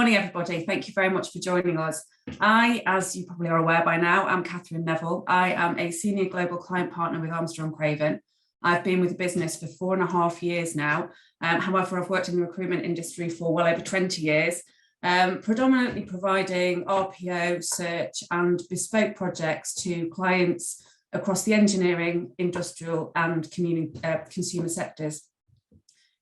Morning, everybody. Thank you very much for joining us. I, as you probably are aware by now, am Catherine Neville. I am a senior global client partner with Armstrong Craven. I've been with the business for 4.5 years now. However, I've worked in the recruitment industry for well over 20 years, predominantly providing RPO, search and bespoke projects to clients across the engineering, industrial and consumer sectors.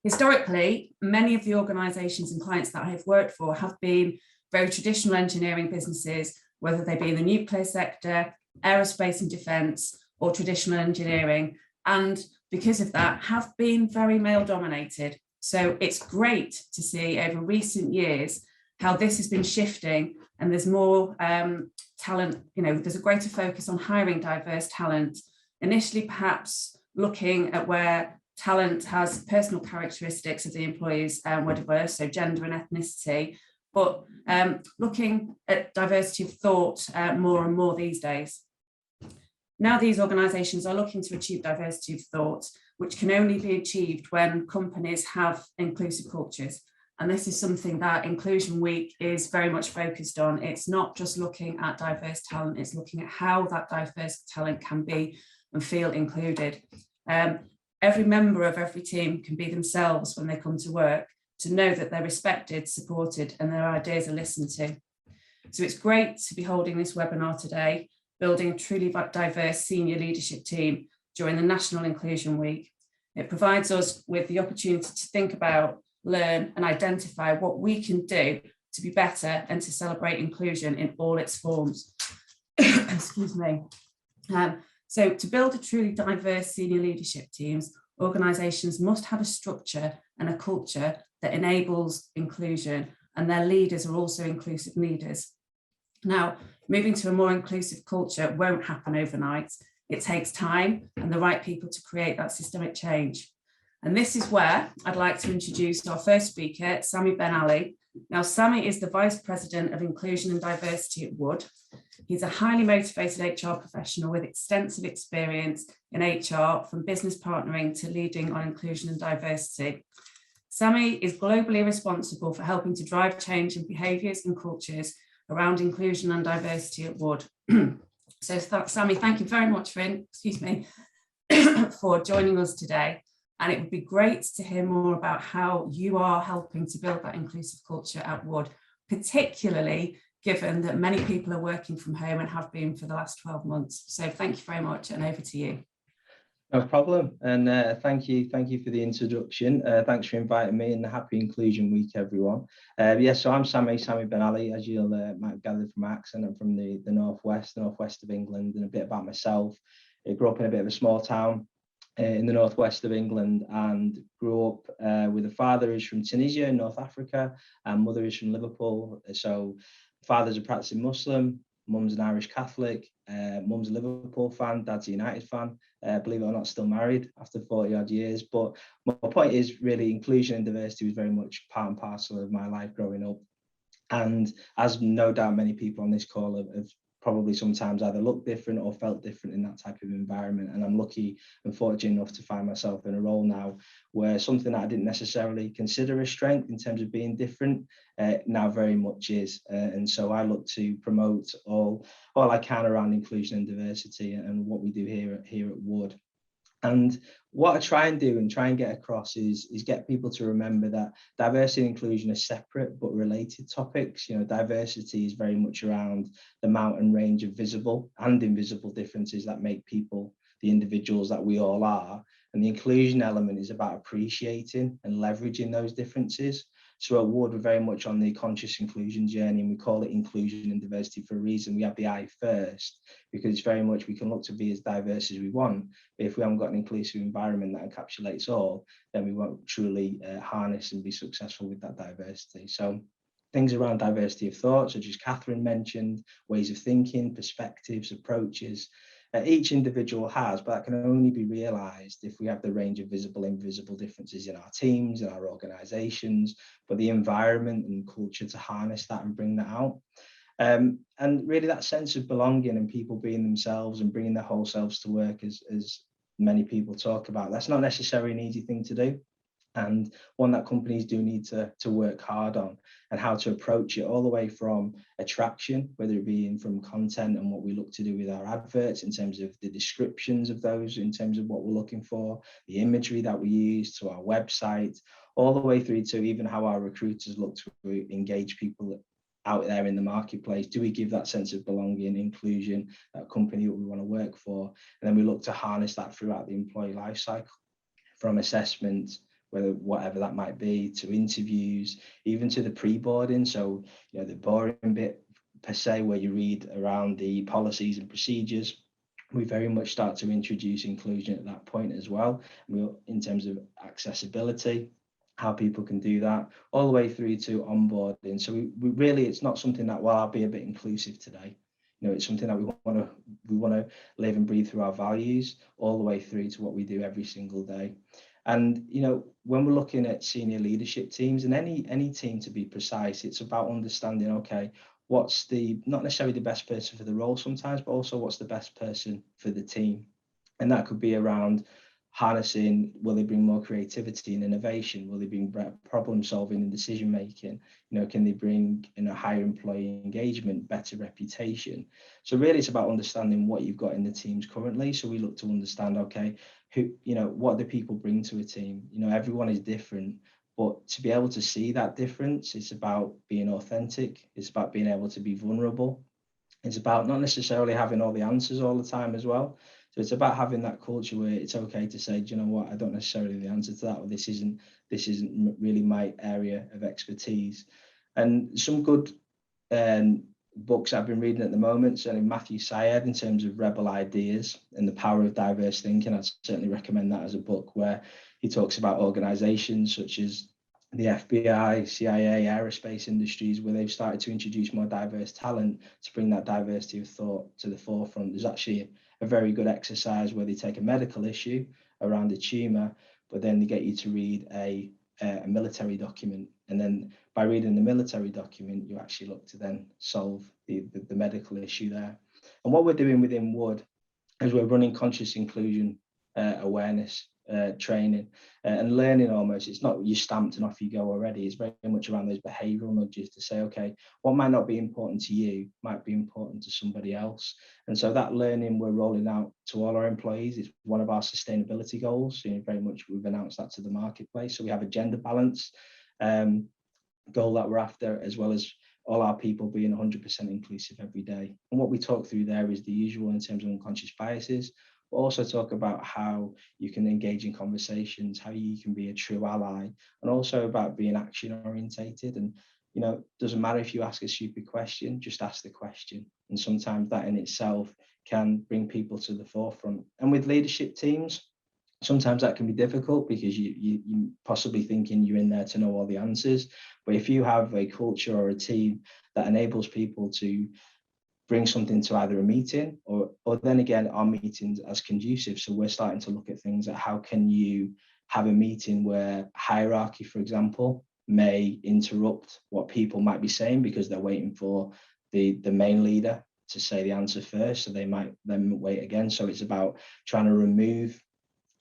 Historically, many of the organisations and clients that I have worked for have been very traditional engineering businesses, whether they be in the nuclear sector, aerospace and defence, or traditional engineering. And because of that, have been very male dominated. So it's great to see over recent years how this has been shifting, and there's more talent, there's a greater focus on hiring diverse talent, initially perhaps looking at where talent has personal characteristics of the employees were diverse, so gender and ethnicity, but looking at diversity of thought more and more these days. Now these organisations are looking to achieve diversity of thought, which can only be achieved when companies have inclusive cultures. And this is something that Inclusion Week is very much focused on. It's not just looking at diverse talent, it's looking at how that diverse talent can be and feel included. Every member of every team can be themselves when they come to work, to know that they're respected, supported, and their ideas are listened to. So it's great to be holding this webinar today, building a truly diverse senior leadership team during the National Inclusion Week. It provides us with the opportunity to think about, learn, and identify what we can do to be better and to celebrate inclusion in all its forms. Excuse me. So to build a truly diverse senior leadership teams, organisations must have a structure and a culture that enables inclusion, and their leaders are also inclusive leaders. Now, moving to a more inclusive culture won't happen overnight. It takes time and the right people to create that systemic change. And this is where I'd like to introduce our first speaker, SAMI Ben Ali. Now, SAMI is the Vice President of Inclusion and Diversity at Wood. He's a highly motivated HR professional with extensive experience in HR, from business partnering to leading on inclusion and diversity. SAMI is globally responsible for helping to drive change in behaviours and cultures around inclusion and diversity at Wood. So SAMI, thank you very much for joining us today. And it would be great to hear more about how you are helping to build that inclusive culture at Wood, particularly given that many people are working from home and have been for the last 12 months. So thank you very much, and over to you. No problem, and thank you for the introduction. Thanks for inviting me, and happy Inclusion Week, everyone. So I'm SAMI Ben Ali, as you'll might have gathered from my accent. I'm from the northwest of England, and a bit about myself. I grew up in a bit of a small town in the northwest of England, and grew up with a father who's from Tunisia in North Africa, and mother is from Liverpool. So father's a practicing Muslim, mum's an Irish Catholic, mum's a Liverpool fan, dad's a United fan, believe it or not, still married after 40 odd years. But my point is really inclusion and diversity was very much part and parcel of my life growing up. And as no doubt many people on this call have probably sometimes either looked different or felt different in that type of environment. And I'm lucky and fortunate enough to find myself in a role now where something that I didn't necessarily consider a strength in terms of being different now very much is. And so I look to promote all I can around inclusion and diversity and what we do here at Wood. And what I try and do and try and get across is get people to remember that diversity and inclusion are separate but related topics. Diversity is very much around the mountain range of visible and invisible differences that make people the individuals that we all are. And the inclusion element is about appreciating and leveraging those differences. So at Wood, we're very much on the conscious inclusion journey, and we call it inclusion and diversity for a reason. We have the I first, because it's very much we can look to be as diverse as we want, but if we haven't got an inclusive environment that encapsulates all, then we won't truly harness and be successful with that diversity. So things around diversity of thought, such as Catherine mentioned, ways of thinking, perspectives, approaches, each individual has, but that can only be realised if we have the range of visible and invisible differences in our teams, in our organisations, but the environment and culture to harness that and bring that out. And really that sense of belonging and people being themselves and bringing their whole selves to work, as many people talk about, that's not necessarily an easy thing to do. and one that companies do need to work hard on, and how to approach it all the way from attraction, whether it be from content and what we look to do with our adverts in terms of the descriptions of those, in terms of what we're looking for, the imagery that we use, to our website, all the way through to even how our recruiters look to engage people out there in the marketplace. Do we give that sense of belonging, inclusion, that company that we want to work for? And then we look to harness that throughout the employee life cycle, from assessment, whatever that might be, to interviews, even to the pre-boarding. So, the boring bit per se, where you read around the policies and procedures, we very much start to introduce inclusion at that point as well. In terms of accessibility, how people can do that, all the way through to onboarding. So we really, it's not something that, well, I'll be a bit inclusive today. It's something that we want to live and breathe through our values, all the way through to what we do every single day. And when we're looking at senior leadership teams, and any team to be precise, it's about understanding, okay, what's not necessarily the best person for the role sometimes, but also what's the best person for the team. And that could be around harnessing, will they bring more creativity and innovation? Will they bring problem solving and decision making? Can they bring higher employee engagement, better reputation? So really it's about understanding what you've got in the teams currently. So we look to understand, okay, what do people bring to a team? Everyone is different, but to be able to see that difference, it's about being authentic. It's about being able to be vulnerable. It's about not necessarily having all the answers all the time as well. So it's about having that culture where it's okay to say, do you know what, I don't necessarily know the answer to that, or this isn't really my area of expertise. And some good books I've been reading at the moment, certainly Matthew Syed, in terms of Rebel Ideas and the Power of Diverse Thinking. I'd certainly recommend that as a book, where he talks about organizations such as the FBI, CIA, aerospace industries, where they've started to introduce more diverse talent to bring that diversity of thought to the forefront. There's actually a very good exercise where they take a medical issue around a tumor, but then they get you to read a military document. And then by reading the military document, you actually look to then solve the medical issue there. And what we're doing within Wood is we're running conscious inclusion awareness training and learning. Almost, it's not you stamped and off you go already. It's very much around those behavioral nudges to say, okay, what might not be important to you might be important to somebody else. And so that learning we're rolling out to all our employees. It's one of our sustainability goals. Very much we've announced that to the marketplace. So we have a gender balance goal that we're after, as well as all our people being 100% inclusive every day. And what we talk through there is the usual in terms of unconscious biases, but also talk about how you can engage in conversations, how you can be a true ally, and also about being action orientated. And doesn't matter if you ask a stupid question, just ask the question. And sometimes that in itself can bring people to the forefront. And with leadership teams, sometimes that can be difficult because you possibly thinking you're in there to know all the answers. But if you have a culture or a team that enables people to bring something to either a meeting or then again, our meetings as conducive. So we're starting to look at things like how can you have a meeting where hierarchy, for example, may interrupt what people might be saying because they're waiting for the main leader to say the answer first. So they might then wait again. So it's about trying to remove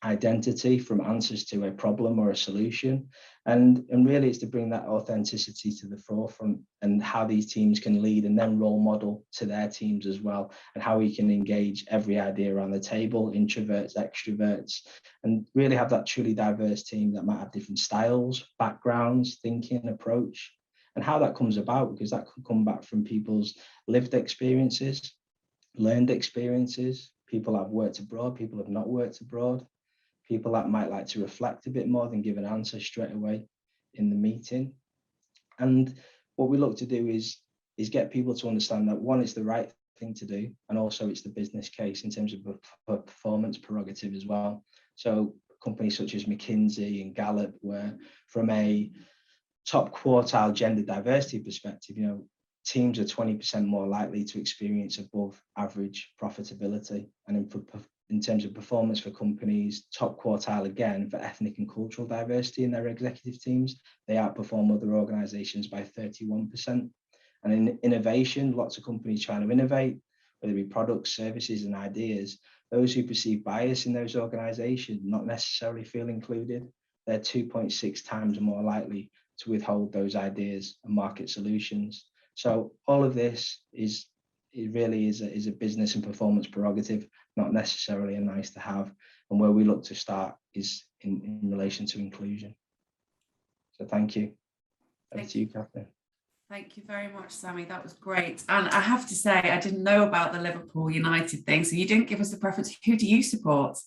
identity from answers to a problem or a solution, and really it's to bring that authenticity to the forefront, and how these teams can lead and then role model to their teams as well, and how we can engage every idea around the table, introverts, extroverts, and really have that truly diverse team that might have different styles, backgrounds, thinking, approach, and how that comes about, because that could come back from people's lived experiences, learned experiences. People have worked abroad, people have not worked abroad, people that might like to reflect a bit more than give an answer straight away in the meeting. And what we look to do is get people to understand that, one, it's the right thing to do, and also it's the business case in terms of performance prerogative as well. So companies such as McKinsey and Gallup, where from a top quartile gender diversity perspective, teams are 20% more likely to experience above average profitability. And in terms of performance for companies, top quartile again for ethnic and cultural diversity in their executive teams, they outperform other organizations by 31%. And in innovation, lots of companies trying to innovate, whether it be products, services, and ideas, those who perceive bias in those organizations not necessarily feel included. they're 2.6 times more likely to withhold those ideas and market solutions. So all of this really is a business and performance prerogative, not necessarily a nice to have. And where we look to start is in relation to inclusion. So thank you. Over to you, Catherine. Thank you very much, Sami. That was great. And I have to say, I didn't know about the Liverpool United thing, so you didn't give us the preference. Who do you support?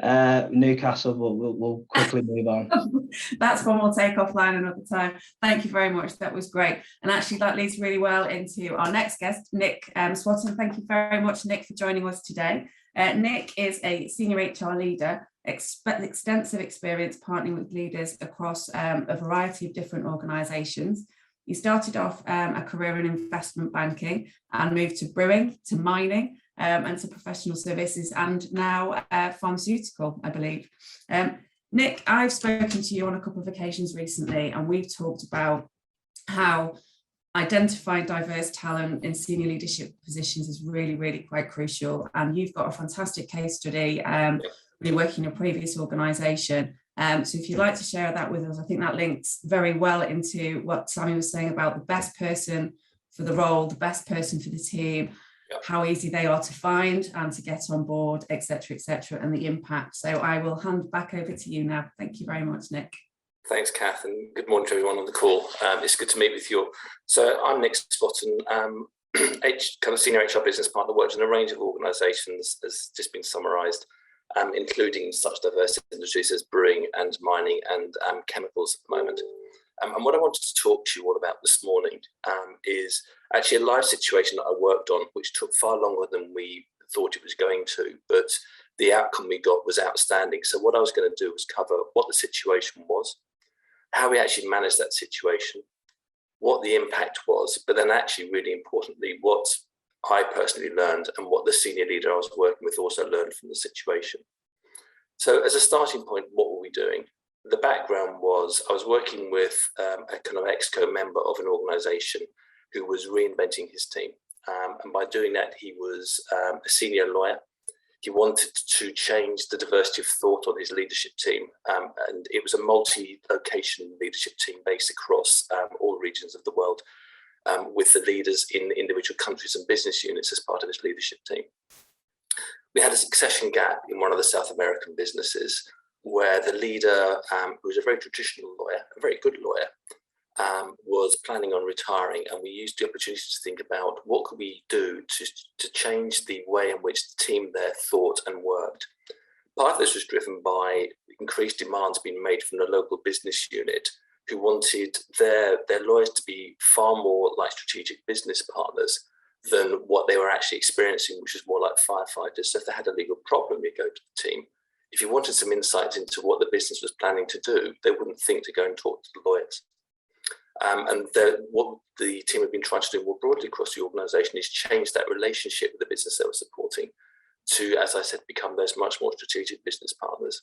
Newcastle, but we'll quickly move on. That's one we'll take offline another time. Thank you very much. That was great. And actually, that leads really well into our next guest, Nick SWATTON. Thank you very much, Nick, for joining us today. Nick is a senior HR leader, extensive experience partnering with leaders across a variety of different organisations. He started off a career in investment banking and moved to brewing, to mining, and to professional services, and now pharmaceutical, I believe. Nick, I've spoken to you on a couple of occasions recently, and we've talked about how identifying diverse talent in senior leadership positions is really, really quite crucial. And you've got a fantastic case study really working in a previous organisation. So if you'd like to share that with us, I think that links very well into what Sami was saying about the best person for the role, the best person for the team, how easy they are to find and to get on board, etc., and the impact. So I will hand back over to you now. Thank you very much, Nick. Thanks, Kath, and good morning to everyone on the call. It's good to meet with you all. So I'm Nick SWATTON, kind of senior HR business partner, worked in a range of organisations, as just been summarised, including such diverse industries as brewing and mining and chemicals at the moment. And what I wanted to talk to you all about this morning is actually a live situation that I worked on, which took far longer than we thought it was going to, but the outcome we got was outstanding. So what I was going to do was cover what the situation was, how we actually managed that situation, what the impact was, but then actually really importantly, what I personally learned and what the senior leader I was working with also learned from the situation. So as a starting point, what were we doing? The background was I was working with a kind of exco member of an organisation who was reinventing his team. And by doing that, he was a senior lawyer. He wanted to change the diversity of thought on his leadership team. And it was a multi-location leadership team based across all regions of the world, with the leaders in individual countries and business units as part of his leadership team. We had a succession gap in one of the South American businesses where the leader, who was a very traditional lawyer, a very good lawyer, was planning on retiring, and we used the opportunity to think about what could we do to change the way in which the team there thought and worked. Part of this was driven by increased demands being made from the local business unit, who wanted their lawyers to be far more like strategic business partners than what they were actually experiencing, which was more like firefighters. So if they had a legal problem, you go to the team. If you wanted some insights into what the business was planning to do, they wouldn't think to go and talk to the lawyers. And what the team have been trying to do more broadly across the organisation is change that relationship with the business they were supporting to, as I said, become those much more strategic business partners.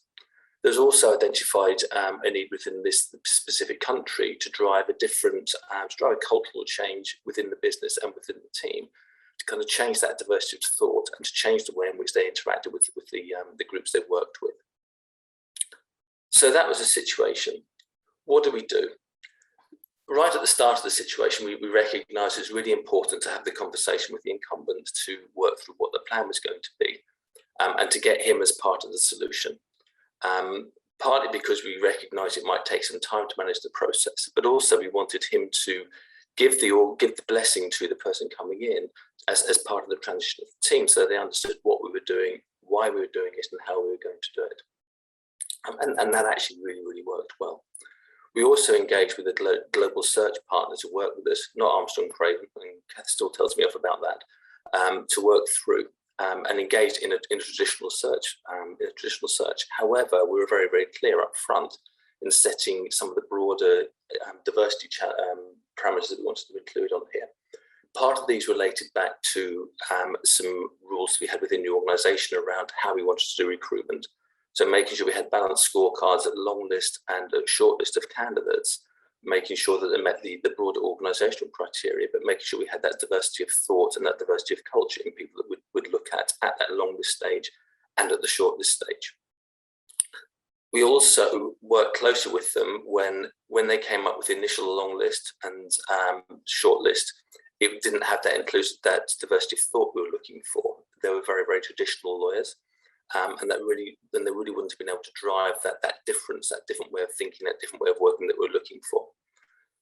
There's also identified a need within this specific country to drive a different, to drive a cultural change within the business and within the team, to kind of change that diversity of thought and to change the way in which they interacted with the groups they worked with. So that was a situation. What do we do? Right at the start of the situation, we recognised it's really important to have the conversation with the incumbent to work through what the plan was going to be, and to get him as part of the solution. Partly because we recognised it might take some time to manage the process, but also we wanted him to give the blessing to the person coming in as part of the transition of the team, so they understood what we were doing, why we were doing it, and how we were going to do it. And that actually really, really worked well. We also engaged with a global search partner to work with us, not Armstrong Craven, and Kath still tells me off about that, to work through and engaged in a traditional search. However, we were very, very clear up front in setting some of the broader diversity parameters that we wanted to include on here. Part of these related back to some rules we had within the organisation around how we wanted to do recruitment. So making sure we had balanced scorecards, a long list and a short list of candidates, making sure that they met the broader organisational criteria, but making sure we had that diversity of thought and that diversity of culture in people that would look at that long list stage and at the short list stage. We also worked closely with them when they came up with the initial long list and short list. It didn't have that diversity of thought we were looking for. They were very, very traditional lawyers, and they really wouldn't have been able to drive that difference, that different way of thinking, that different way of working that we were looking for.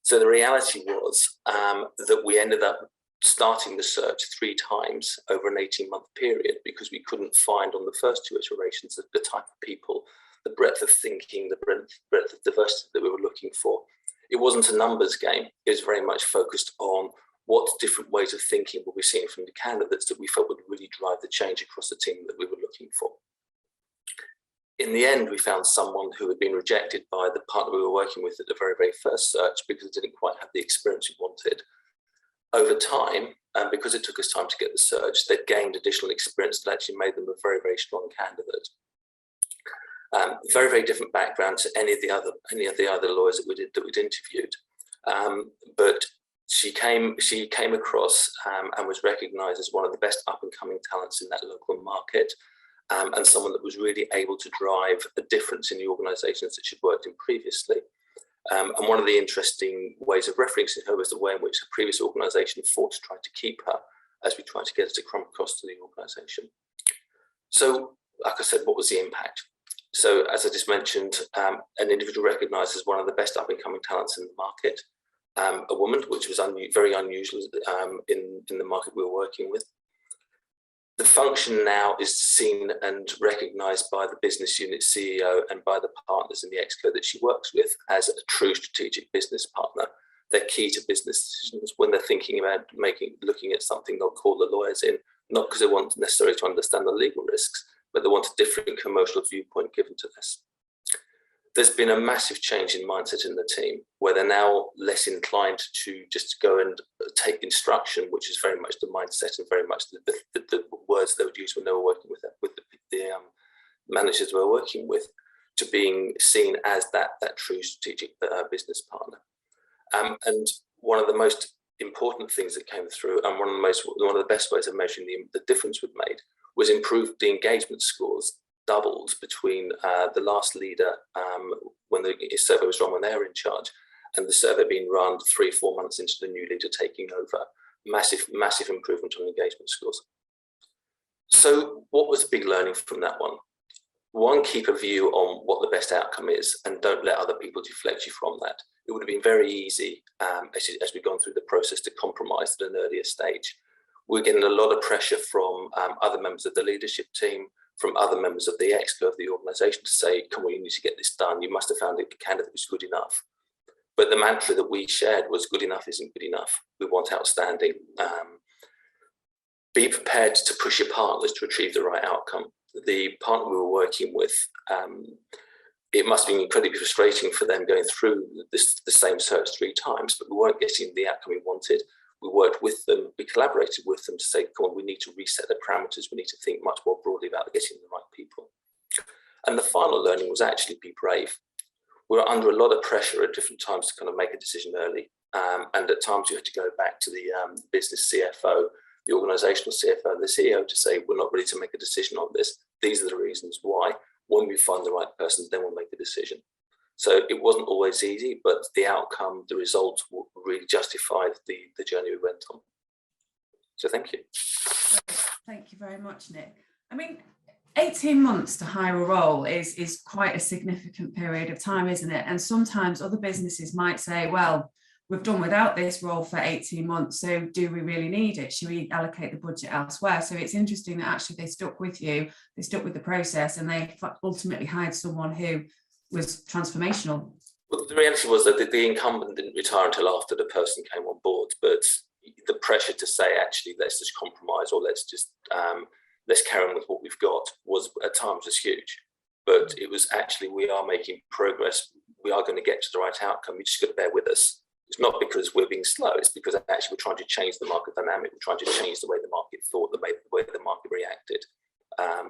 So the reality was that we ended up starting the search 3 times over an 18-month period because we couldn't find on the first 2 iterations the type of people, the breadth of thinking, the breadth of diversity that we were looking for. It wasn't a numbers game. It was very much focused on what different ways of thinking were we seeing from the candidates that we felt would really drive the change across the team that we were looking for. In the end, we found someone who had been rejected by the partner we were working with at the very, very first search because it didn't quite have the experience we wanted. Over time, and because it took us time to get the search, they'd gained additional experience that actually made them a very, very strong candidate. Very, very different background to any of the other lawyers that we'd interviewed. But she came across and was recognised as one of the best up-and-coming talents in that local market, and someone that was really able to drive a difference in the organisations that she'd worked in previously. And one of the interesting ways of referencing her was the way in which the previous organisation fought to try to keep her as we tried to get her to come across to the organisation. So, like I said, what was the impact? So, as I just mentioned, an individual recognised as one of the best up-and-coming talents in the market, a woman, which was very unusual in the market we were working with. The function now is seen and recognised by the business unit CEO and by the partners in the exco that she works with as a true strategic business partner. They're key to business decisions when they're thinking about looking at something. They'll call the lawyers in, not because they want necessarily to understand the legal risks, but they want a different commercial viewpoint given to this. There's been a massive change in mindset in the team where they're now less inclined to just go and take instruction, which is very much the mindset and very much the words they would use when they were working with the managers they were working with, to being seen as that true strategic business partner. And one of the most important things that came through, and one of the best ways of measuring the difference we've made, was improved the engagement scores doubled between the last leader when the survey was run when they were in charge, and the survey being run 3 or 4 months into the new leader taking over. Massive improvement on engagement scores. So what was the big learning from that one? One, keep a view on what the best outcome is and don't let other people deflect you from that. It would have been very easy as we've gone through the process to compromise at an earlier stage. We're getting a lot of pressure from other members of the leadership team, from other members of the exco of the organisation to say, come on, you need to get this done. You must have found a candidate who's good enough. But the mantra that we shared was good enough isn't good enough. We want outstanding. Be prepared to push your partners to achieve the right outcome. The partner we were working with, it must have been incredibly frustrating for them going through the same search 3 times, but we weren't getting the outcome we wanted. We worked with them, we collaborated with them to say, come on, we need to reset the parameters. We need to think much more broadly about getting the right people. And the final learning was actually be brave. We were under a lot of pressure at different times to kind of make a decision early. And at times you had to go back to the business CFO, the organisational CFO, and the CEO to say, we're not ready to make a decision on this. These are the reasons why. When we find the right person, then we'll make a decision. So it wasn't always easy, but the outcome, the result really justified the journey we went on. So thank you. Thank you very much, Nick. I mean, 18 months to hire a role is quite a significant period of time, isn't it? And sometimes other businesses might say, well, we've done without this role for 18 months, so do we really need it? Should we allocate the budget elsewhere? So it's interesting that actually they stuck with you, they stuck with the process, and they ultimately hired someone who was transformational. Well, the reality was that the incumbent didn't retire until after the person came on board, but the pressure to say, actually, let's just compromise or let's carry on with what we've got was at times was huge. But it was actually, we are making progress. We are going to get to the right outcome. You just got to bear with us. It's not because we're being slow. It's because actually we're trying to change the market dynamic. We're trying to change the way the market thought, the way the market reacted.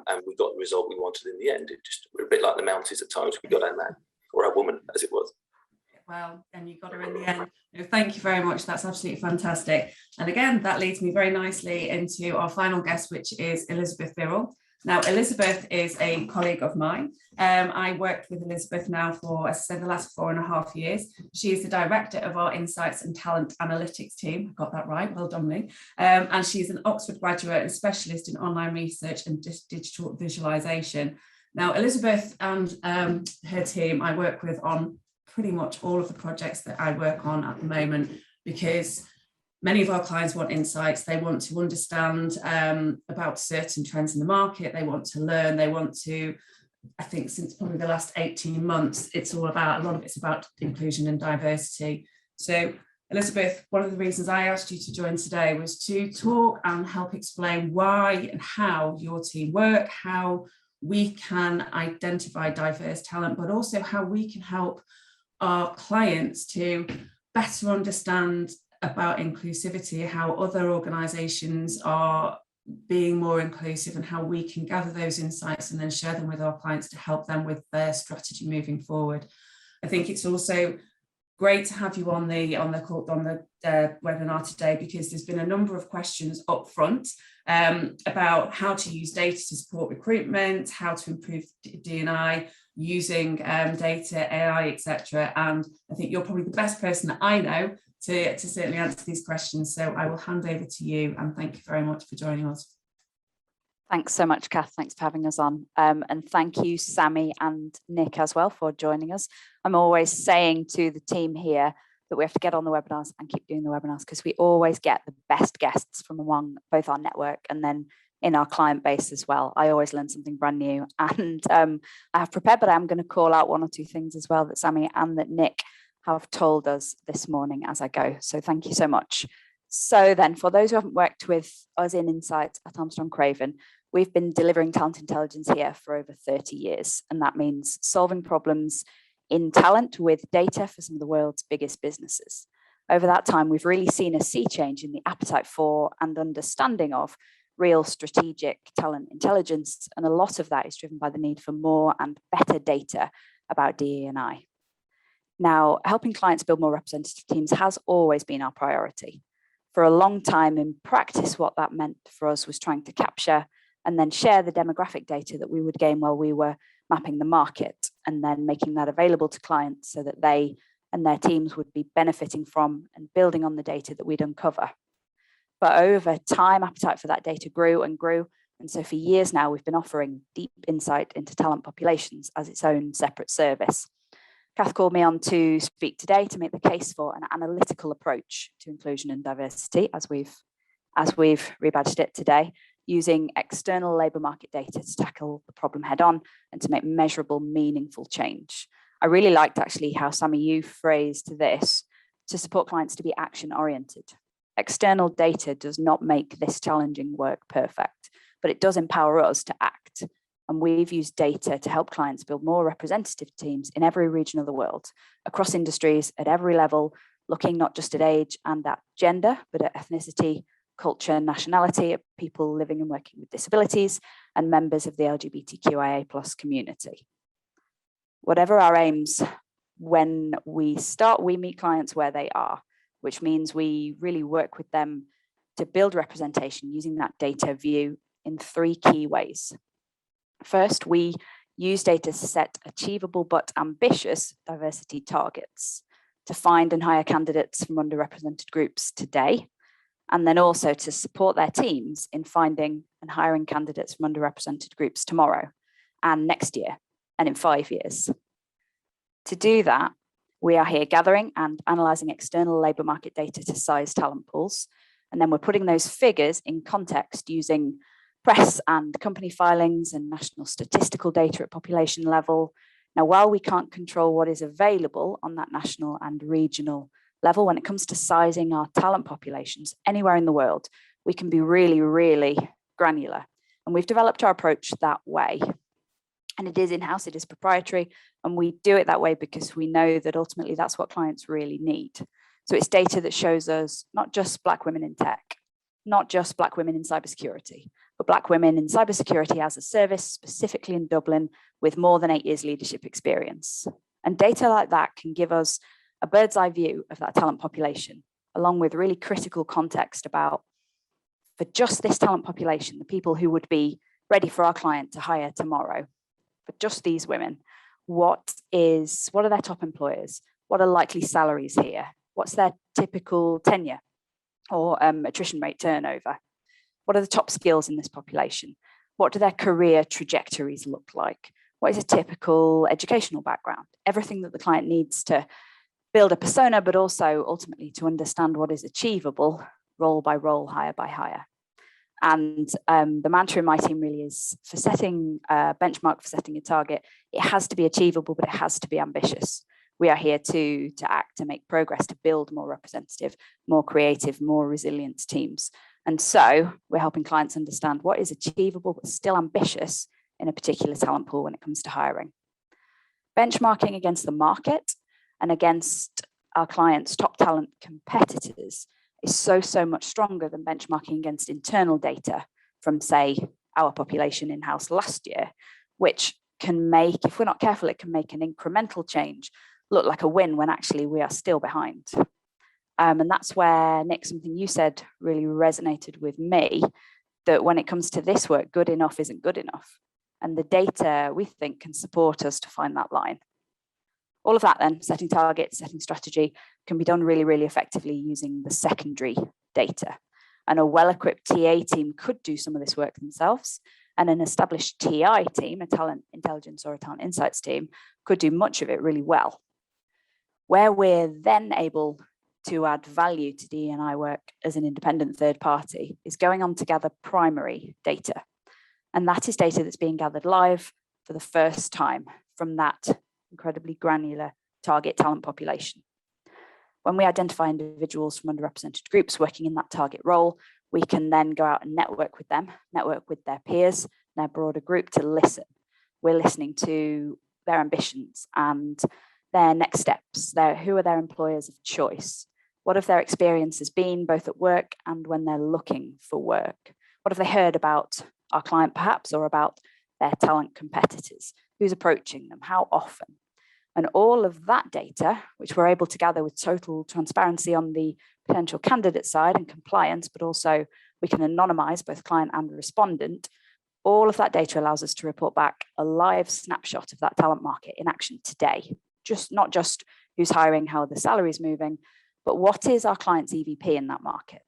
And we got the result we wanted in the end. We're a bit like the Mounties at times. We got our man or our woman, as it was. Well, and you got her in the end. No, thank you very much. That's absolutely fantastic. And again, that leads me very nicely into our final guest, which is Elizabeth BIRRELL. Now, Elizabeth is a colleague of mine. I worked with Elizabeth now for, as I said, the last 4.5 years. She is the director of our Insights and Talent Analytics team. I got that right, well done me. And she's an Oxford graduate and specialist in online research and digital visualization. Now, Elizabeth and her team I work with on pretty much all of the projects that I work on at the moment, because many of our clients want insights. They want to understand about certain trends in the market. They want to learn. They want to, I think since probably the last 18 months, it's all about, a lot of it's about inclusion and diversity. So Elizabeth, one of the reasons I asked you to join today was to talk and help explain why and how your team work, how we can identify diverse talent, but also how we can help our clients to better understand about inclusivity, how other organisations are being more inclusive, and how we can gather those insights and then share them with our clients to help them with their strategy moving forward. I think it's also great to have you on the webinar today, because there's been a number of questions up front about how to use data to support recruitment, how to improve D&I using data, AI, etc. And I think you're probably the best person that I know to certainly answer these questions. So I will hand over to you, and thank you very much for joining us. Thanks so much, Kath. Thanks for having us on. And thank you, Sami and Nick as well, for joining us. I'm always saying to the team here that we have to get on the webinars and keep doing the webinars, because we always get the best guests from among both our network and then in our client base as well. I always learn something brand new, and I have prepared, but I'm going to call out one or two things as well that Sami and that Nick have told us this morning as I go. So thank you so much. So then, for those who haven't worked with us in Insights at Armstrong Craven, we've been delivering talent intelligence here for over 30 years. And that means solving problems in talent with data for some of the world's biggest businesses. Over that time, we've really seen a sea change in the appetite for and understanding of real strategic talent intelligence. And a lot of that is driven by the need for more and better data about DE&I. Now, helping clients build more representative teams has always been our priority. For a long time in practice, what that meant for us was trying to capture and then share the demographic data that we would gain while we were mapping the market, and then making that available to clients so that they and their teams would be benefiting from and building on the data that we'd uncover. But over time, appetite for that data grew and grew. And so for years now, we've been offering deep insight into talent populations as its own separate service. Kath called me on to speak today to make the case for an analytical approach to inclusion and diversity, as we've rebadged it today, using external labour market data to tackle the problem head on and to make measurable, meaningful change. I really liked actually how Sami, you phrased this, to support clients to be action oriented. External data does not make this challenging work perfect, but it does empower us to act. And we've used data to help clients build more representative teams in every region of the world, across industries, at every level, looking not just at age and at gender, but at ethnicity, culture, nationality, at people living and working with disabilities, and members of the LGBTQIA+ community. Whatever our aims, when we start, we meet clients where they are, which means we really work with them to build representation using that data view in 3 key ways. First, we use data to set achievable but ambitious diversity targets to find and hire candidates from underrepresented groups today, and then also to support their teams in finding and hiring candidates from underrepresented groups tomorrow and next year and in 5 years. To do that, we are here gathering and analysing external labour market data to size talent pools, and then we're putting those figures in context using press and company filings and national statistical data at population level. Now, while we can't control what is available on that national and regional level, when it comes to sizing our talent populations anywhere in the world, we can be really, really granular. And we've developed our approach that way. And it is in-house, it is proprietary, and we do it that way because we know that ultimately that's what clients really need. So it's data that shows us not just Black women in tech, not just Black women in cybersecurity, but Black women in cybersecurity as a service, specifically in Dublin, with more than 8 years leadership experience. And data like that can give us a bird's eye view of that talent population, along with really critical context about, for just this talent population, the people who would be ready for our client to hire tomorrow. But just these women, what are their top employers? What are likely salaries here? What's their typical tenure or attrition rate turnover? What are the top skills in this population? What do their career trajectories look like? What is a typical educational background? Everything that the client needs to build a persona, but also ultimately to understand what is achievable role by role, hire by hire. And the mantra in my team really is for setting a benchmark, for setting a target, it has to be achievable, but it has to be ambitious. We are here to act, to make progress, to build more representative, more creative, more resilient teams. And so we're helping clients understand what is achievable, but still ambitious in a particular talent pool when it comes to hiring. Benchmarking against the market and against our clients' top talent competitors is so much stronger than benchmarking against internal data from, say, our population in-house last year, which can make, if we're not careful, it can make an incremental change look like a win when actually we are still behind. And that's where, Nick, something you said really resonated with me, that when it comes to this work, good enough isn't good enough. And the data, we think, can support us to find that line. All of that then, setting targets, setting strategy, can be done really effectively using the secondary data. And a well-equipped TA team could do some of this work themselves, and an established TI team, a talent intelligence or a talent insights team, could do much of it really well. Where we're then able to add value to DE&I work as an independent third party is going on to gather primary data. And that is data that's being gathered live for the first time from that incredibly granular target talent population. When we identify individuals from underrepresented groups working in that target role, we can then go out and network with them, network with their peers, their broader group to listen. We're listening to their ambitions and their next steps, who are their employers of choice? What have their experiences been, both at work and when they're looking for work? What have they heard about our client perhaps, or about their talent competitors? Who's approaching them? How often? And all of that data, which we're able to gather with total transparency on the potential candidate side and compliance, but also we can anonymize both client and respondent. All of that data allows us to report back a live snapshot of that talent market in action today. Not just who's hiring, how the salary is moving, but what is our client's EVP in that market?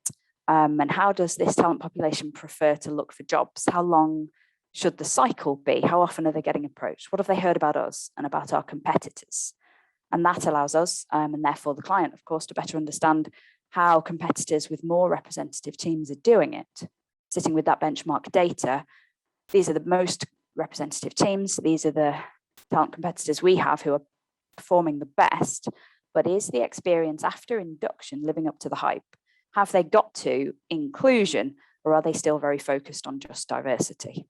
And how does this talent population prefer to look for jobs? How long should the cycle be? How often are they getting approached? What have they heard about us and about our competitors? And that allows us, and therefore the client, of course, to better understand how competitors with more representative teams are doing it. Sitting with that benchmark data, these are the most representative teams. These are the talent competitors we have who are performing the best, but is the experience after induction living up to the hype? Have they got to inclusion, or are they still very focused on just diversity?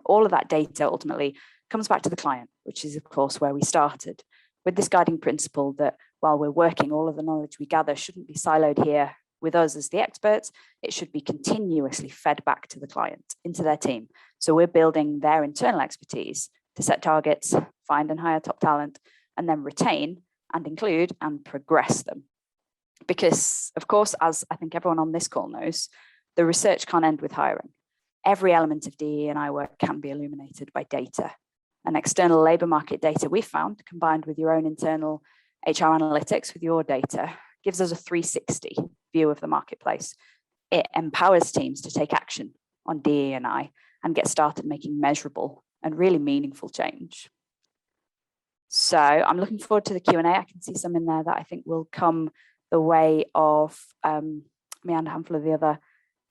All of that data ultimately comes back to the client, which is of course where we started, with this guiding principle that while we're working, all of the knowledge we gather shouldn't be siloed here with us as the experts. It should be continuously fed back to the client, into their team. So we're building their internal expertise to set targets, find and hire top talent, and then retain and include and progress them. Because of course, as I think everyone on this call knows, the research can't end with hiring. Every element of DE&I work can be illuminated by data. And external labour market data we found, combined with your own internal HR analytics with your data, gives us a 360 view of the marketplace. It empowers teams to take action on DE&I and get started making measurable and really meaningful change. So I'm looking forward to the Q&A. I can see some in there that I think will come the way of me and a handful of the other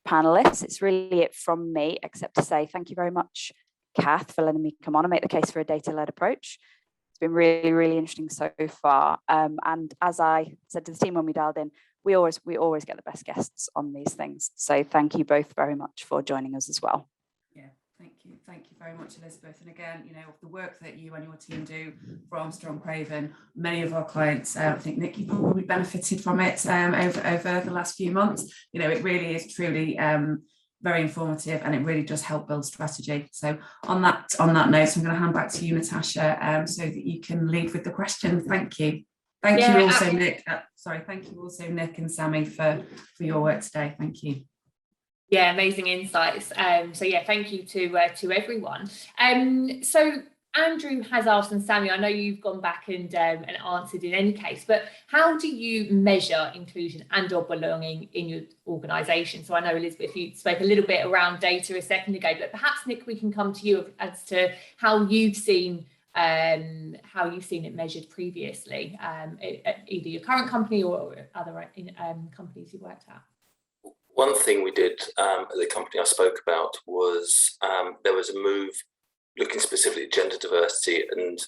panelists. It's really it from me, except to say thank you very much, Kath, for letting me come on and make the case for a data-led approach. It's been really interesting so far. And as I said to the team when we dialed in, we always get the best guests on these things. So thank you both very much for joining us as well. Yeah, thank you very much, Elizabeth. And again, you know, the work that you and your team do for Armstrong Craven, many of our clients, I think Nick, you probably benefited from it over the last few months. You know, it really is truly very informative, and it really does help build strategy. So on that note, I'm going to hand back to you, Natasha, so that you can lead with the question. Thank you. Thank you also, Nick. Thank you also, Nick and Sami, for your work today. Thank you. Yeah, amazing insights. So yeah, thank you to everyone. So Andrew has asked, and Sammy, I know you've gone back and answered in any case, but how do you measure inclusion and/or belonging in your organisation? So I know, Elizabeth, you spoke a little bit around data a second ago, but perhaps Nick, we can come to you as to how you've seen it measured previously, at either your current company or other companies you worked at. One thing we did at the company I spoke about was there was a move looking specifically at gender diversity, and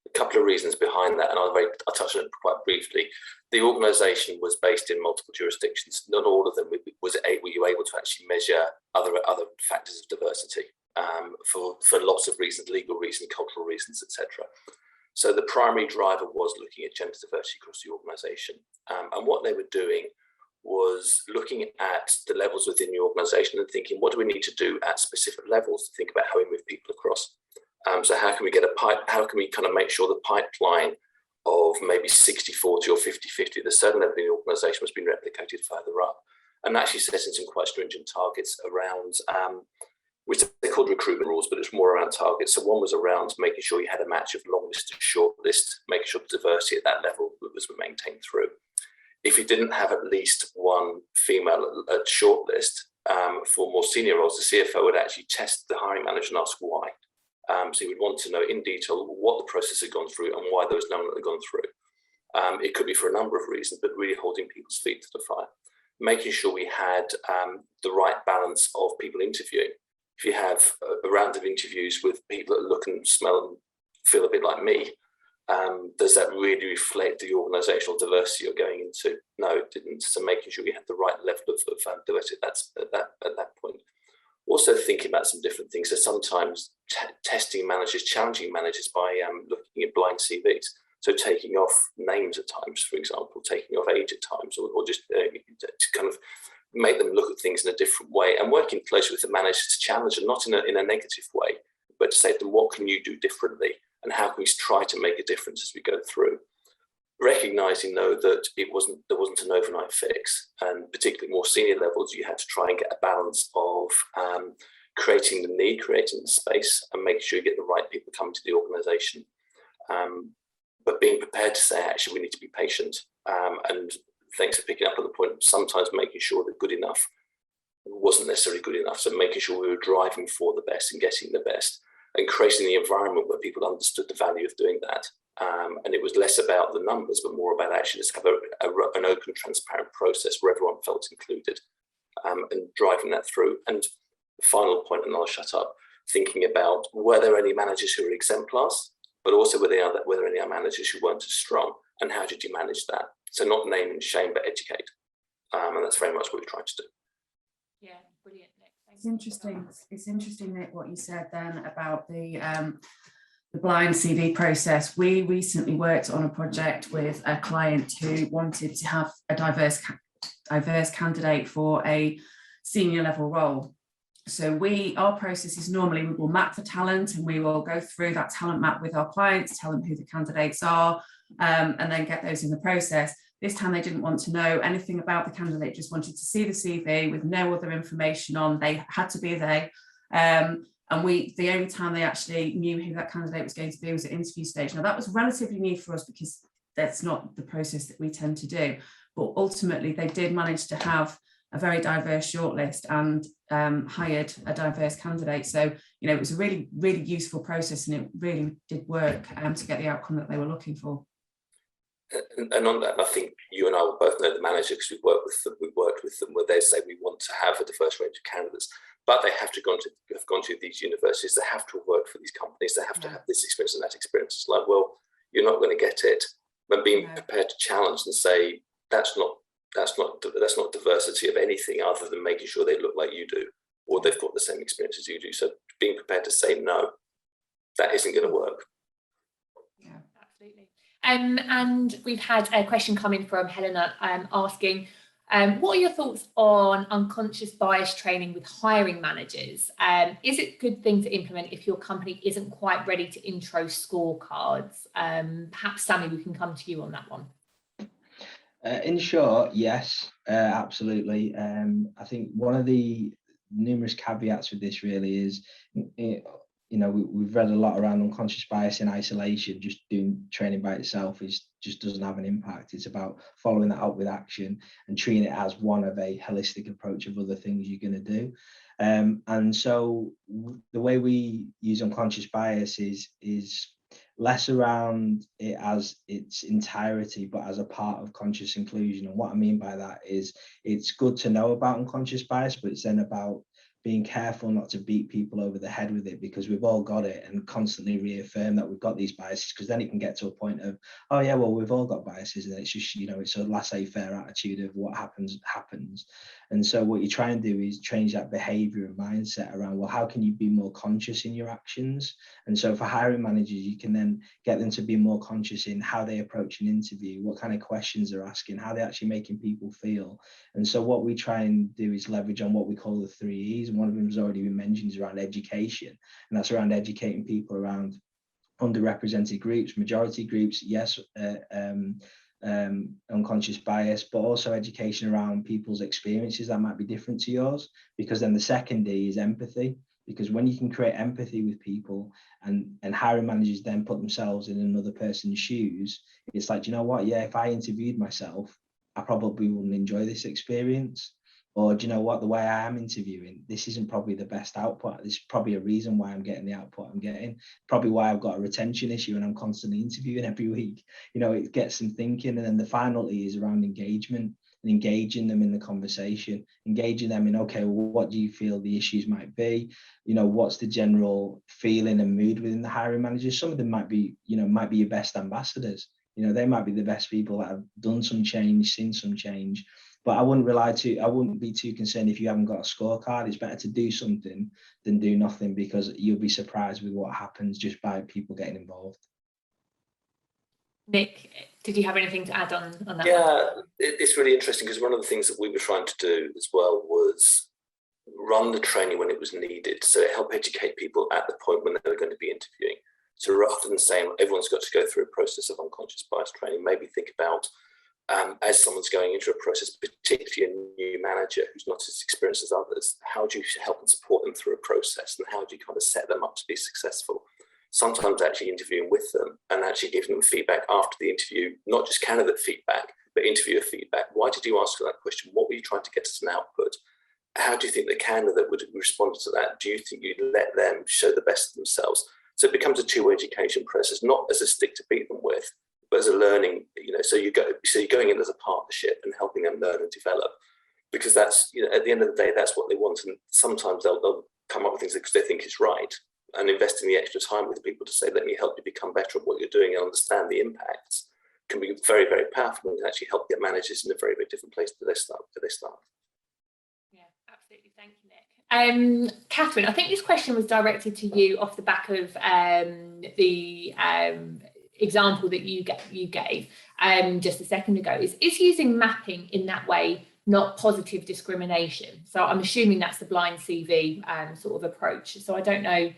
a couple of reasons behind that, and I'll touch on it quite briefly. The organisation was based in multiple jurisdictions. Not all of them were you able to actually measure other factors of diversity for lots of reasons, legal reasons, cultural reasons, etc. So the primary driver was looking at gender diversity across the organisation, and what they were doing was looking at the levels within the organisation and thinking, what do we need to do at specific levels to think about how we move people across? So how can we get how can we kind of make sure the pipeline of maybe 60-40 or 50-50 at a certain level in the organisation was being replicated further up, and actually setting some quite stringent targets around, which they called recruitment rules, but it's more around targets. So one was around making sure you had a match of long list to short list, making sure the diversity at that level was maintained through. If you didn't have at least one female at short list, for more senior roles, the CFO would actually test the hiring manager and ask why. So you would want to know in detail what the process had gone through and why there was no one that had gone through. It could be for a number of reasons, but really holding people's feet to the fire. Making sure we had the right balance of people interviewing. If you have a round of interviews with people that look and smell and feel a bit like me, does that really reflect the organisational diversity you're going into? No, it didn't. So making sure we had the right level of diversity at that point. Also thinking about some different things. So sometimes testing managers, challenging managers by looking at blind CVs. So taking off names at times, for example, taking off age at times, or just to kind of make them look at things in a different way, and working closely with the managers to challenge them, not in a negative way, but to say to them, what can you do differently? And how can we try to make a difference as we go through? Recognising, though, that there wasn't an overnight fix, and particularly more senior levels, you had to try and get a balance of creating the need, creating the space, and making sure you get the right people coming to the organisation. But being prepared to say, actually, we need to be patient. And thanks for picking up on the point, sometimes making sure that good enough wasn't necessarily good enough. So making sure we were driving for the best and getting the best, and creating the environment where people understood the value of doing that. And it was less about the numbers, but more about actually just have an open, transparent process where everyone felt included, and driving that through. And the final point, and I'll shut up, thinking about, were there any managers who were exemplars, but also were there any managers who weren't as strong, and how did you manage that? So not name and shame, but educate. And that's very much what we're trying to do. Yeah, brilliant, Nick. It's interesting. It's interesting, Nick, what you said then about the blind CV process. We recently worked on a project with a client who wanted to have a diverse candidate for a senior level role. So our process is normally we will map the talent, and we will go through that talent map with our clients, tell them who the candidates are, and then get those in the process. This time they didn't want to know anything about the candidate, just wanted to see the CV with no other information on. They had to be there. And the only time they actually knew who that candidate was going to be was at interview stage. Now that was relatively new for us because that's not the process that we tend to do. But ultimately they did manage to have a very diverse shortlist and hired a diverse candidate. So, it was a really, really useful process, and it really did work to get the outcome that they were looking for. And on that, I think you and I will both know the manager, because we've worked with them where they say we want to have a diverse range of candidates, but they have to have gone to these universities, they have to have worked for these companies, they have to have this experience and that experience. It's like, well, you're not going to get it, but being prepared to challenge and say that's not diversity of anything other than making sure they look like you do, or they've got the same experience as you do. So being prepared to say no, that isn't going to work. Yeah, absolutely. And we've had a question coming from Helena asking, what are your thoughts on unconscious bias training with hiring managers? Is it a good thing to implement if your company isn't quite ready to intro scorecards? Perhaps, Sammy, we can come to you on that one. In short, yes, absolutely. I think one of the numerous caveats with this really is, you know, we've read a lot around unconscious bias in isolation. Just doing training by itself just doesn't have an impact. It's about following that up with action and treating it as one of a holistic approach of other things you're going to do. And so the way we use unconscious bias is less around it as its entirety, but as a part of conscious inclusion. And what I mean by that is, it's good to know about unconscious bias, but it's then about being careful not to beat people over the head with it, because we've all got it, and constantly reaffirm that we've got these biases, because then it can get to a point of, oh yeah, well, we've all got biases, and it's just, you know, it's a laissez-faire attitude of what happens. And so what you try and do is change that behavior and mindset around, well, how can you be more conscious in your actions? And so for hiring managers, you can then get them to be more conscious in how they approach an interview, what kind of questions they're asking, how they're actually making people feel. And so what we try and do is leverage on what we call the 3 E's. And one of them has already been mentioned, is around education. And that's around educating people around underrepresented groups, majority groups, yes, unconscious bias, but also education around people's experiences that might be different to yours. Because then the second D is empathy. Because when you can create empathy with people, and hiring managers then put themselves in another person's shoes, it's like, you know what, yeah, if I interviewed myself, I probably wouldn't enjoy this experience. Or do you know what, the way I am interviewing, this isn't probably the best output. There's probably a reason why I'm getting the output I'm getting. Probably why I've got a retention issue and I'm constantly interviewing every week. You know, it gets them thinking. And then the final E is around engagement, and engaging them in the conversation, engaging them in, okay, well, what do you feel the issues might be? You know, what's the general feeling and mood within the hiring managers? Some of them might be, you know, might be your best ambassadors. You know, they might be the best people that have done some change, seen some change. But I wouldn't be too concerned if you haven't got a scorecard. It's better to do something than do nothing, because you'll be surprised with what happens just by people getting involved. Nick, did you have anything to add on that? Yeah, it's really interesting, because one of the things that we were trying to do as well was run the training when it was needed. So it helped educate people at the point when they were going to be interviewing. So rather than saying everyone's got to go through a process of unconscious bias training, maybe think about, as someone's going into a process, particularly a new manager who's not as experienced as others, how do you help and support them through a process, and how do you kind of set them up to be successful? Sometimes actually interviewing with them and actually giving them feedback after the interview, not just candidate feedback, but interviewer feedback. Why did you ask that question? What were you trying to get as an output? How do you think the candidate would respond to that? Do you think you'd let them show the best of themselves? So it becomes a two-way education process, not as a stick to beat them with, but as a learning, you know, so you're going in as a partnership and helping them learn and develop, because that's, you know, at the end of the day, that's what they want. And sometimes they'll come up with things because they think is right, and investing the extra time with people to say, let me help you become better at what you're doing and understand the impacts, can be very, very powerful, and can actually help get managers in a very, very different place to their start. Yeah, absolutely. Thank you, Nick. Catherine, I think this question was directed to you off the back of the example that you gave just a second ago. Is using mapping in that way not positive discrimination? So I'm assuming that's the blind CV sort of approach. So I don't know.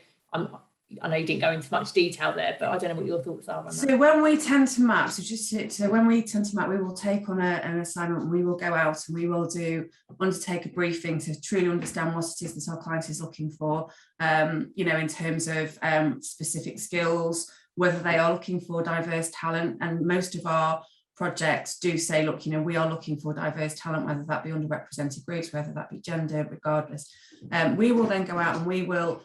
I know you didn't go into much detail there, but I don't know what your thoughts are on that. So when we tend to map, when we tend to map, we will take on an assignment. We will go out and we will undertake a briefing to truly understand what it is that our client is looking for. You know, in terms of specific skills, whether they are looking for diverse talent. And most of our projects do say, look, you know, we are looking for diverse talent, whether that be underrepresented groups, whether that be gender, regardless. We will then go out and we will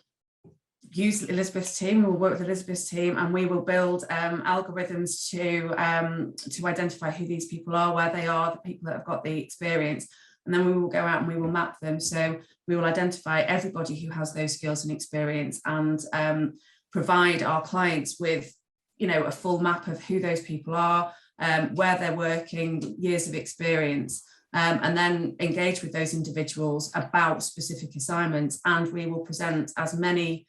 use Elizabeth's team, we'll work with Elizabeth's team, and we will build algorithms to identify who these people are, where they are, the people that have got the experience. And then we will go out and we will map them. So we will identify everybody who has those skills and experience, and provide our clients with, you know, a full map of who those people are, where they're working, years of experience, and then engage with those individuals about specific assignments. And we will present as many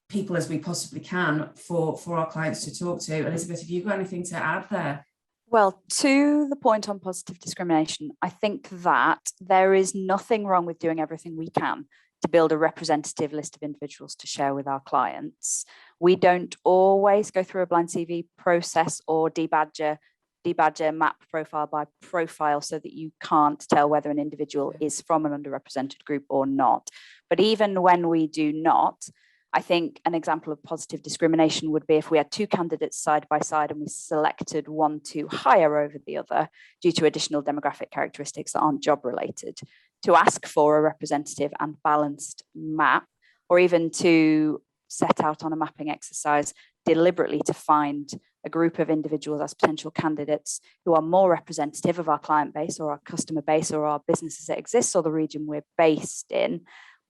people as we possibly can for our clients to talk to. Elizabeth, have you got anything to add there? Well, to the point on positive discrimination, I think that there is nothing wrong with doing everything we can to build a representative list of individuals to share with our clients. We don't always go through a blind CV process or debadger debadge a map profile by profile so that you can't tell whether an individual is from an underrepresented group or not. But even when we do not, I think an example of positive discrimination would be if we had two candidates side by side and we selected one to hire over the other due to additional demographic characteristics that aren't job related, to ask for a representative and balanced map, or even to set out on a mapping exercise deliberately to find a group of individuals as potential candidates who are more representative of our client base or our customer base or our business as it exists or the region we're based in.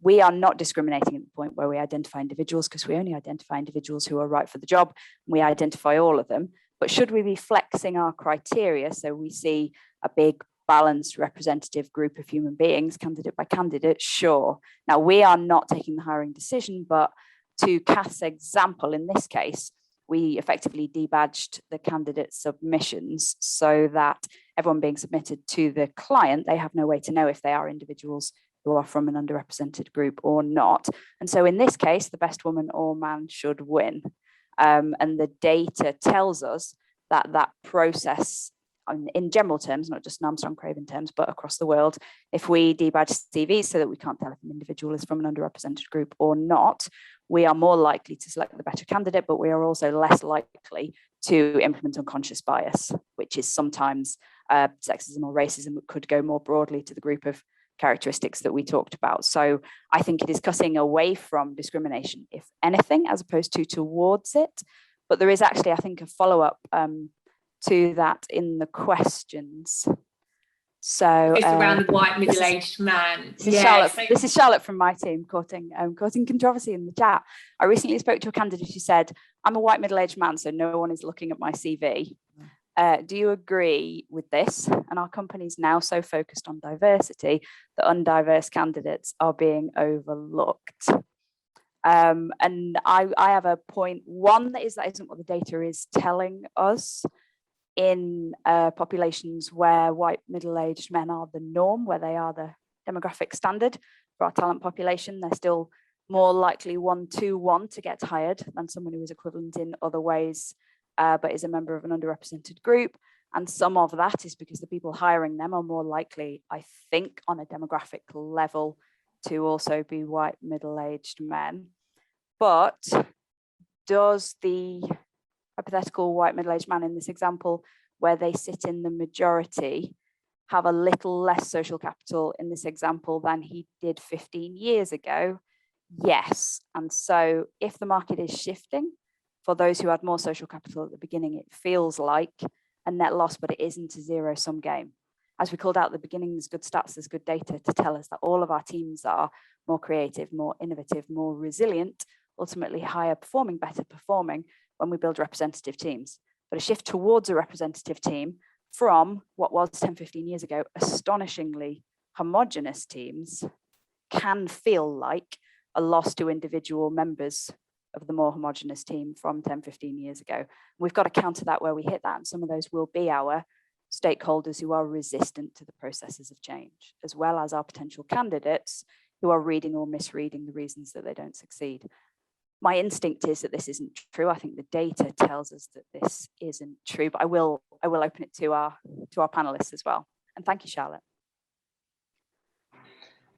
We are not discriminating at the point where we identify individuals, because we only identify individuals who are right for the job. We identify all of them. But should we be flexing our criteria so we see a big, balanced, representative group of human beings, candidate by candidate? Sure. Now, we are not taking the hiring decision, but to Kath's example, in this case, we effectively debadged the candidate submissions so that everyone being submitted to the client, they have no way to know if they are individuals who are from an underrepresented group or not. And so in this case, the best woman or man should win. And the data tells us that that process, in general terms, not just in Armstrong Craven terms, but across the world, if we debadge CVs so that we can't tell if an individual is from an underrepresented group or not, we are more likely to select the better candidate, but we are also less likely to implement unconscious bias, which is sometimes sexism or racism that could go more broadly to the group of characteristics that we talked about. So I think it is cutting away from discrimination, if anything, as opposed to towards it. But there is actually, I think, a follow-up to that in the questions. So it's around the white middle-aged man. This is Charlotte from my team, causing controversy in the chat. I recently spoke to a candidate who said, I'm a white middle-aged man, so no one is looking at my CV. Do you agree with this? And our company's now so focused on diversity that undiverse candidates are being overlooked. And I have a point. One, that isn't what the data is telling us. In populations where white middle-aged men are the norm, where they are the demographic standard for our talent population, they're still more likely 1-to-1 to get hired than someone who is equivalent in other ways, but is a member of an underrepresented group. And some of that is because the people hiring them are more likely, I think, on a demographic level, to also be white middle-aged men. But does the hypothetical white middle-aged man in this example, where they sit in the majority, have a little less social capital in this example than he did 15 years ago? Yes. And so if the market is shifting, for those who had more social capital at the beginning, it feels like a net loss, but it isn't a zero-sum game. As we called out at the beginning, there's good stats, there's good data to tell us that all of our teams are more creative, more innovative, more resilient, ultimately higher performing, better performing when we build representative teams. But a shift towards a representative team from what was 10, 15 years ago, astonishingly homogenous teams, can feel like a loss to individual members of the more homogenous team from 10, 15 years ago. We've got to counter that where we hit that, and some of those will be our stakeholders who are resistant to the processes of change, as well as our potential candidates who are reading or misreading the reasons that they don't succeed. My instinct is that this isn't true. I think the data tells us that this isn't true, but I will open it to our panelists as well. And thank you, Charlotte.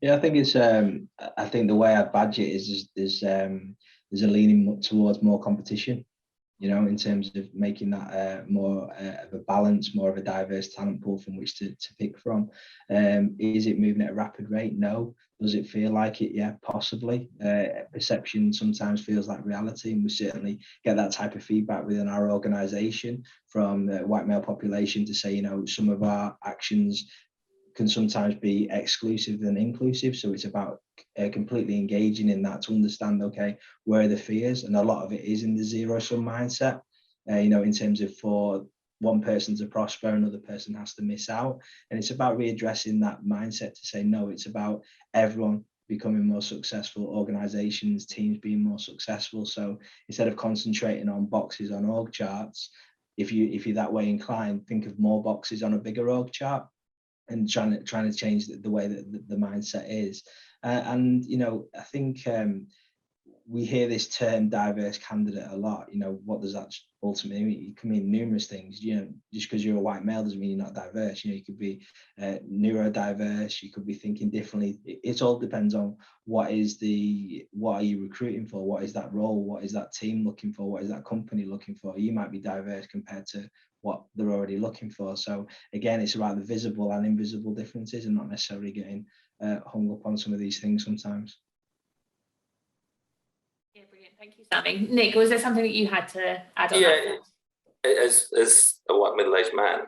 Yeah, I think it's. I think the way I badge it is there's a leaning towards more competition. You know, in terms of making that more of a balance, more of a diverse talent pool from which to pick from. Is it moving at a rapid rate? No. Does it feel like it? Yeah, possibly. Perception sometimes feels like reality, and we certainly get that type of feedback within our organisation from the white male population to say, you know, some of our actions can sometimes be exclusive and inclusive. So it's about completely engaging in that to understand, okay, where are the fears? And a lot of it is in the zero-sum mindset, you know, in terms of for one person to prosper, another person has to miss out. And it's about readdressing that mindset to say, no, it's about everyone becoming more successful, organizations, teams being more successful. So instead of concentrating on boxes on org charts, if you're that way inclined, think of more boxes on a bigger org chart, and trying to change the way that the mindset is. And, you know, I think we hear this term diverse candidate a lot. You know, what does that ultimately mean? It can mean numerous things. You know, just because you're a white male doesn't mean you're not diverse. You know, you could be neurodiverse, you could be thinking differently. It all depends on what are you recruiting for? What is that role? What is that team looking for? What is that company looking for? You might be diverse compared to what they're already looking for. So again, it's about the visible and invisible differences, and not necessarily getting hung up on some of these things sometimes. Yeah, brilliant. Thank you, Sammy. Nick, was there something that you had to add on? Yeah, as a white middle-aged man,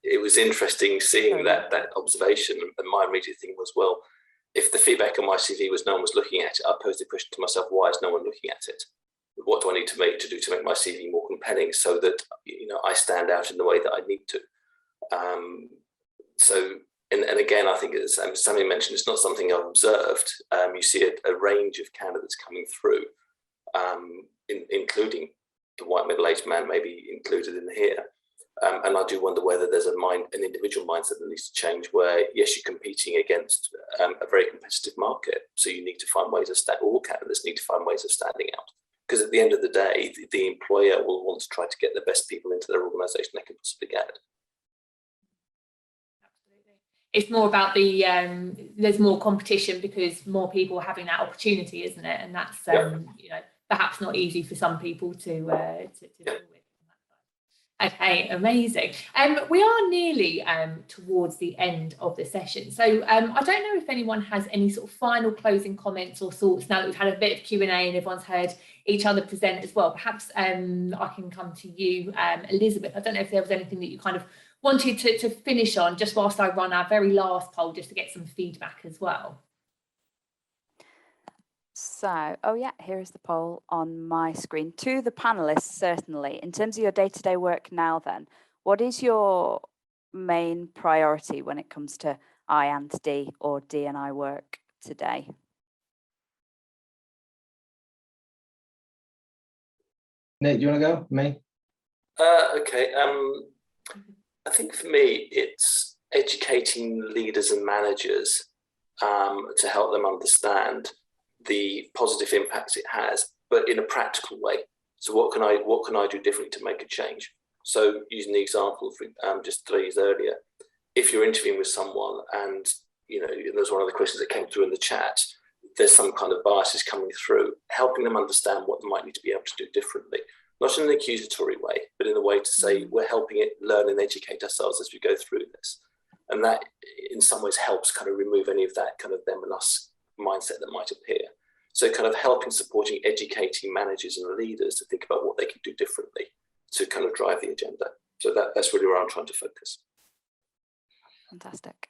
it was interesting seeing that observation, and my immediate thing was, well, if the feedback on my CV was no one was looking at it, I posed the question to myself, why is no one looking at it? What do I need to do to make my CV more compelling, so that, you know, I stand out in the way that I need to? And again, I think, as Sammy mentioned, it's not something I've observed. You see a range of candidates coming through, including the white middle-aged man, maybe included in here. And I do wonder whether there's an individual mindset that needs to change, where, yes, you're competing against a very competitive market. So you need to find ways of all candidates need to find ways of standing out. Because at the end of the day, the employer will want to try to get the best people into their organisation they can possibly get. It's more about there's more competition because more people are having that opportunity, isn't it? And that's you know, perhaps not easy for some people to deal with. Okay, amazing. We are nearly towards the end of the session, so I don't know if anyone has any sort of final closing comments or thoughts now that we've had a bit of Q&A and everyone's heard each other present as well. Perhaps I can come to you, Elizabeth. I don't know if there was anything that you kind of wanted to finish on, just whilst I run our very last poll, just to get some feedback as well. So, oh yeah, here is the poll on my screen. To the panelists, certainly, in terms of your day-to-day work now then, what is your main priority when it comes to I and D or D and I work today? Nick, do you want to go? Me? Okay. I think for me, it's educating leaders and managers to help them understand the positive impacts it has, but in a practical way. So what can I do differently to make a change? So using the example just 3 years earlier, if you're interviewing with someone and, you know, there's one of the questions that came through in the chat, there's some kind of biases coming through, helping them understand what they might need to be able to do differently. Not in an accusatory way, but in a way to say, we're helping it learn and educate ourselves as we go through this. And that in some ways helps kind of remove any of that kind of them and us mindset that might appear. So kind of helping, supporting, educating managers and leaders to think about what they can do differently to kind of drive the agenda. So that's really where I'm trying to focus. Fantastic.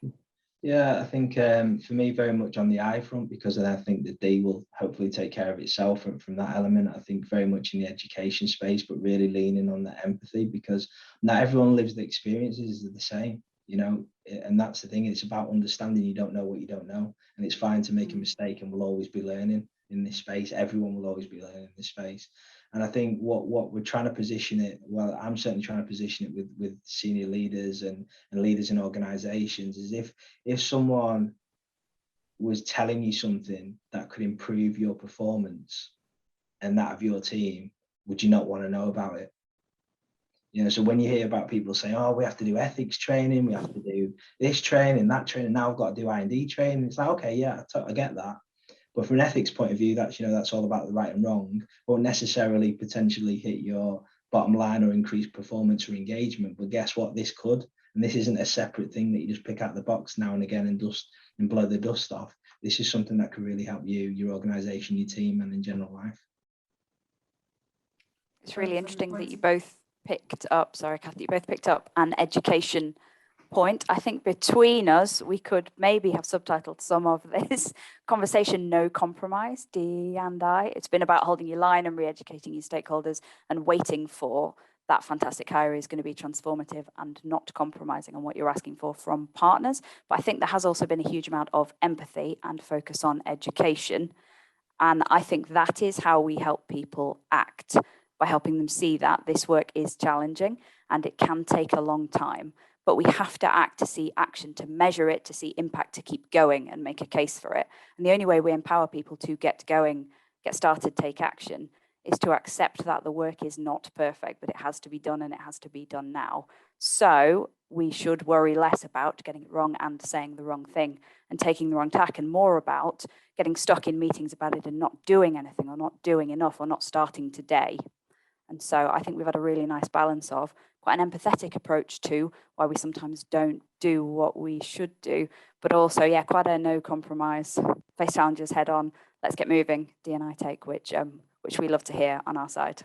Yeah, I think for me, very much on the I front, because then I think the D will hopefully take care of itself from that element. I think very much in the education space, but really leaning on that empathy, because not everyone lives the experiences the same, you know, and that's the thing. It's about understanding you don't know what you don't know, and it's fine to make a mistake, and we'll always be learning in this space. Everyone will always be learning in this space. And I think what we're trying to position it, well, I'm certainly trying to position it with senior leaders and leaders in organizations, is if someone was telling you something that could improve your performance and that of your team, would you not want to know about it? You know, so when you hear about people saying, oh, we have to do ethics training, we have to do this training, that training, now I've got to do I&D training, it's like, okay, yeah, I get that. But from an ethics point of view, that's, you know, that's all about the right and wrong. Won't necessarily potentially hit your bottom line or increase performance or engagement. But guess what? This could, and this isn't a separate thing that you just pick out the box now and again and blow the dust off. This is something that could really help you, your organization, your team, and in general life. It's really interesting that you both picked up, sorry, Kathy, you both picked up an education point. I think between us, we could maybe have subtitled some of this conversation, No Compromise, D and I. It's been about holding your line and re-educating your stakeholders and waiting for that fantastic hire is going to be transformative and not compromising on what you're asking for from partners. But I think there has also been a huge amount of empathy and focus on education. And I think that is how we help people act, by helping them see that this work is challenging and it can take a long time. But we have to act to see action, to measure it, to see impact, to keep going and make a case for it. And the only way we empower people to get going get started, take action, is to accept that the work is not perfect, but it has to be done and it has to be done now. So we should worry less about getting it wrong and saying the wrong thing and taking the wrong tack, and more about getting stuck in meetings about it and not doing anything or not doing enough or not starting today. And so I think we've had a really nice balance of quite an empathetic approach to why we sometimes don't do what we should do, but also, yeah, quite a no compromise, face challenges head on, let's get moving D&I take, which we love to hear on our side.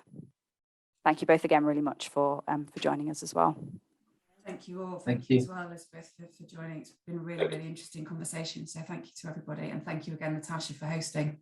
Thank you both again really much for joining us as well. Thank you all. Thank you you as well, Elizabeth, for joining. It's been a really, really interesting conversation. So thank you to everybody, and thank you again, Natasha, for hosting.